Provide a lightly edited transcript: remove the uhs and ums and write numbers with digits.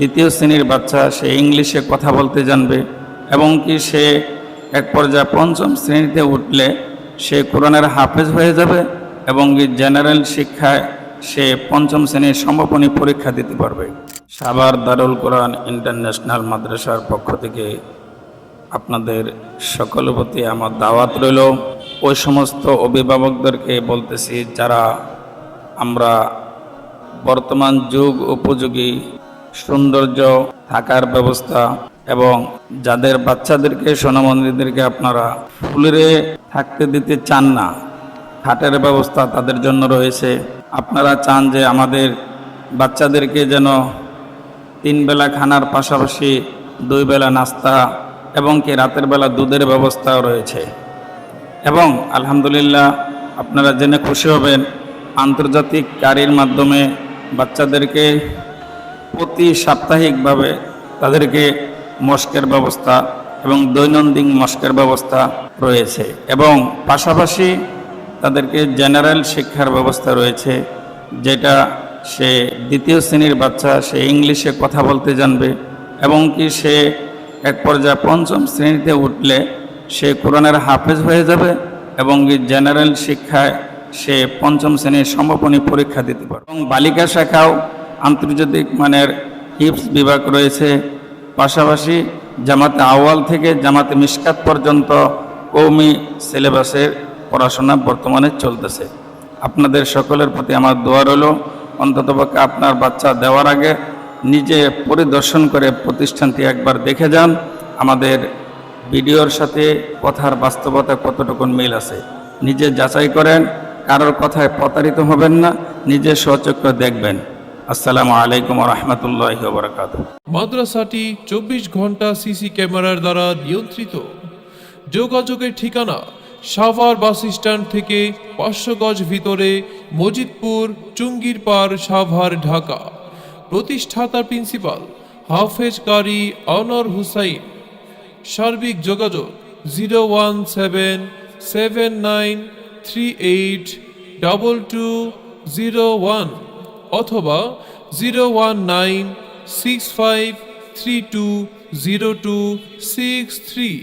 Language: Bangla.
দ্বিতীয় শ্রেণীর বাচ্চা, সে ইংলিশে কথা বলতে জানবে এবং কি সে এক পর্যায়ে পঞ্চম শ্রেণীতে উঠলে সে কোরআনের হাফেজ হয়ে যাবে এবং জেনারেল শিক্ষায় সে পঞ্চম শ্রেণীর সমাপনী পরীক্ষা দিতে পারবে। সাভার দারুল কোরআন ইন্টারন্যাশনাল মাদ্রাসার পক্ষ থেকে আপনাদের সকলের প্রতি আমার দাওয়াত রইল। ওই সমস্ত অভিভাবকদেরকে বলতেছি যারা আমরা বর্তমান যুগ উপযোগী সৌন্দর্য থাকার ব্যবস্থা এবং যাদের বাচ্চাদেরকে সোনামন্দিরদেরকে আপনারা ফুলেরে থাকতে দিতে চান না, খাটের ব্যবস্থা তাদের জন্য রয়েছে। আপনারা চান যে আমাদের বাচ্চাদেরকে যেন 3 বেলা খানার পাশাপাশি 2 বেলা নাস্তা এবং কি রাতের বেলা দুধের ব্যবস্থাও রয়েছে। এবং আলহামদুলিল্লাহ আপনারা জেনে খুশি হবেন, আন্তর্জাতিক গাড়ির মাধ্যমে বাচ্চাদেরকে প্রতি সাপ্তাহিকভাবে তাদেরকে মস্কের ব্যবস্থা এবং দৈনন্দিন মস্কের ব্যবস্থা রয়েছে এবং পাশাপাশি তাদেরকে জেনারেল শিক্ষার ব্যবস্থা রয়েছে, যেটা সে দ্বিতীয় শ্রেণীর বাচ্চা, সে ইংলিশে কথা বলতে জানবে এবং কি সে এক পর্যায়ে পঞ্চম শ্রেণীতে উঠলে সে কোরআনের হাফেজ হয়ে যাবে এবং জেনারেল শিক্ষায় সে পঞ্চম শ্রেণীর সমাপনী পরীক্ষা দিতে পারবে। এবং বালিকা শাখাও আন্তর্জাতিক মানের হিফজ বিভাগ রয়েছে। পাশাপাশি জামাতে আউয়াল থেকে জামাতে মিশকাত পর্যন্ত কওমি সিলেবাসের পড়াশোনা বর্তমানে চলতেছে। আপনাদের সকলের প্রতি আমার দোয়া রইল, অন্ততপক্ষে আপনার বাচ্চা দেওয়ার আগে নিজে পরিদর্শন করে প্রতিষ্ঠানটি একবার দেখে যান। আমাদের ভিডিওর সাথে কথার বাস্তবতা কতটুকু মিল আছে নিজে যাচাই করেন, কারোর কথায় প্রতারিত হবেন না, নিজে স্বচক্ষে দেখবেন। আসসালামু আলাইকুম ওয়া রাহমাতুল্লাহি ওয়া বারাকাতুহু। মাদ্রাসাটি 24 ঘন্টা সিসি ক্যামেরার দ্বারা নিয়ন্ত্রিত। যোগাযোগের ঠিকানা সাভার বাস স্ট্যান্ড থেকে 500 গজ ভিতরে, মজিদপুর, চুঙ্গিরপাড়, সাভার, ঢাকা। প্রতিষ্ঠাতা প্রিন্সিপাল হাফেজ কারি আনোয়ার হুসাইন। সার্বিক যোগাযোগ 01779382201 অথবা 01965320263।